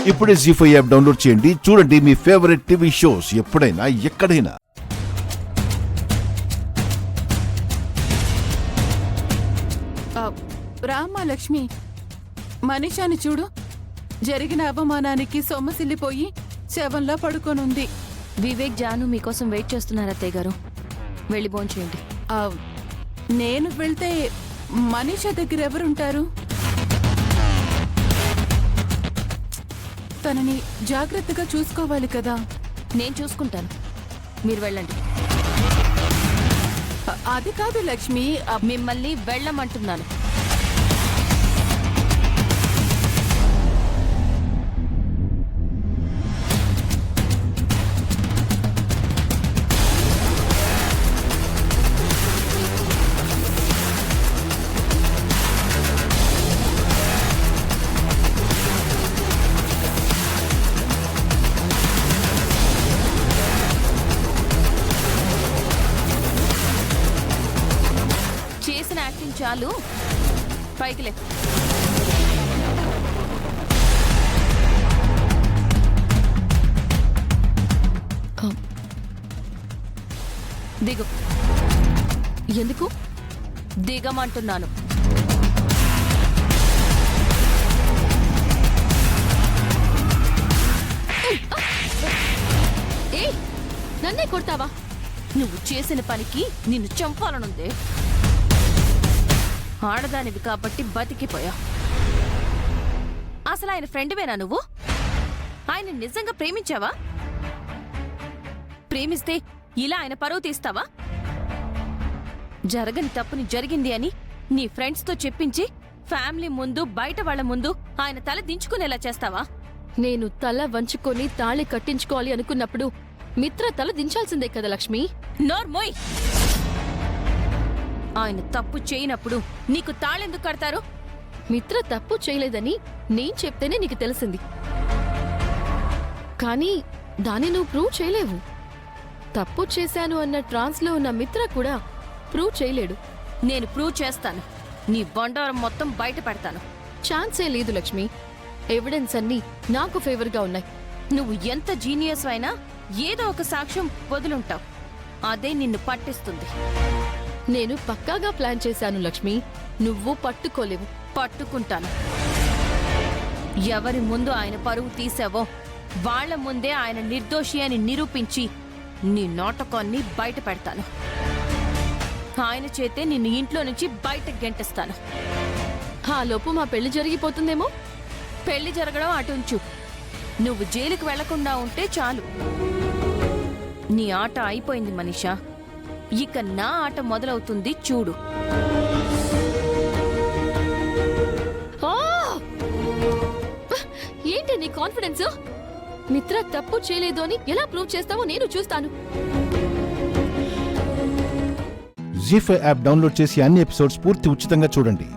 ఇప్పుడే జీ5 app download చేయండి. చూడండి మీ ఫేవరెట్ టీవీ షోస్ ఎప్పుడైనా ఎక్కడైనా. రామ్మా లక్ష్మి, మనీషాని చూడు. జరిగిన అవమానానికి సొమ్మసిల్లిపోయి శవంలా పడుకొనుంది. వివేక్, జాను మీకోసం వెయిట్ చేస్తున్నారు అత్తయ్య గారు. వెళ్ళి భోంచేయండి. నేను వెళ్తే మనీషా దగ్గర ఎవరుంటారు? తనని జాగ్రత్తగా చూసుకోవాలి కదా. నేను చూసుకుంటాను, మీరు వెళ్ళండి. అది కాదు లక్ష్మి, మిమ్మల్ని వెళ్ళమంటున్నాను. చేసిన యాక్టింగ్ చాలు, పైకిలే. దిగు. ఎందుకు దిగమంటున్నాను? ఏ, నన్నే కొడతావా? నువ్వు చేసిన పనికి నిన్ను చంపాలనుందే. ఆడదానివి కాబట్టి బతికిపోయా. అసలు ఆయన ఫ్రెండ్వేనా నువ్వు? ఆయన నిజంగా ప్రేమించావా? ప్రేమిస్తే ఇలా ఆయన పరువు తీస్తావా? జరగని తప్పుని జరిగింది అని నీ ఫ్రెండ్స్తో చెప్పించి ఫ్యామిలీ ముందు, బయట వాళ్ల ముందు ఆయన తల దించుకునేలా చేస్తావా? నేను తల వంచుకొని తాళి కట్టించుకోవాలి అనుకున్నప్పుడు మిత్ర తల దించాల్సిందే కదా లక్ష్మి. నోర్మోయ్! ఆయన తప్పు చేయనప్పుడు నీకు తాళెందుకు కడతారు? మిత్ర తప్పు చేయలేదని నేను చెప్తేనే నీకు తెలిసింది. కానీ దాన్ని నువ్వు ప్రూవ్ చేయలేవు. తప్పు చేశాను అన్న ట్రాన్స్లో ఉన్న మిత్ర కూడా ప్రూవ్ చేయలేడు. నేను ప్రూవ్ చేస్తాను. నీ బండారం మొత్తం బయట పెడతాను. ఛాన్సే లేదు లక్ష్మి. ఎవిడెన్స్ అన్నీ నాకు ఫేవర్గా ఉన్నాయి. నువ్వు ఎంత జీనియస్ అయినా ఏదో ఒక సాక్ష్యం వదులుంటావు. అదే నిన్ను పట్టిస్తుంది. నేను పక్కాగా ప్లాన్ చేశాను లక్ష్మి. నువ్వు పట్టుకోలేవు. పట్టుకుంటాను. ఎవరి ముందు ఆయన పరువు తీసావో వాళ్ల ముందే ఆయన నిర్దోషి అని నిరూపించి నీ నాటకాన్ని బయట పెడతాను. ఆయన చేతే నిన్ను ఇంట్లో నుంచి బయటకు గెంటిస్తాను. ఆ లోపు మా పెళ్లి జరిగిపోతుందేమో. పెళ్లి జరగడం అటుంచు, నువ్వు జైలుకు వెళ్లకుండా ఉంటే చాలు. నీ ఆట అయిపోయింది మనీషా. ఇక నా ఆట మొదలవుతుంది, చూడు. ఏంటి నీ కాన్ఫిడెన్స్? మిత్ర తప్పు చేయలేదు అని ఎలా ప్రూవ్ చేస్తావో నేను చూస్తాను. జీ5 యాప్ డౌన్లోడ్ చేసి అన్ని ఎపిసోడ్స్ పూర్తి ఉచితంగా చూడండి.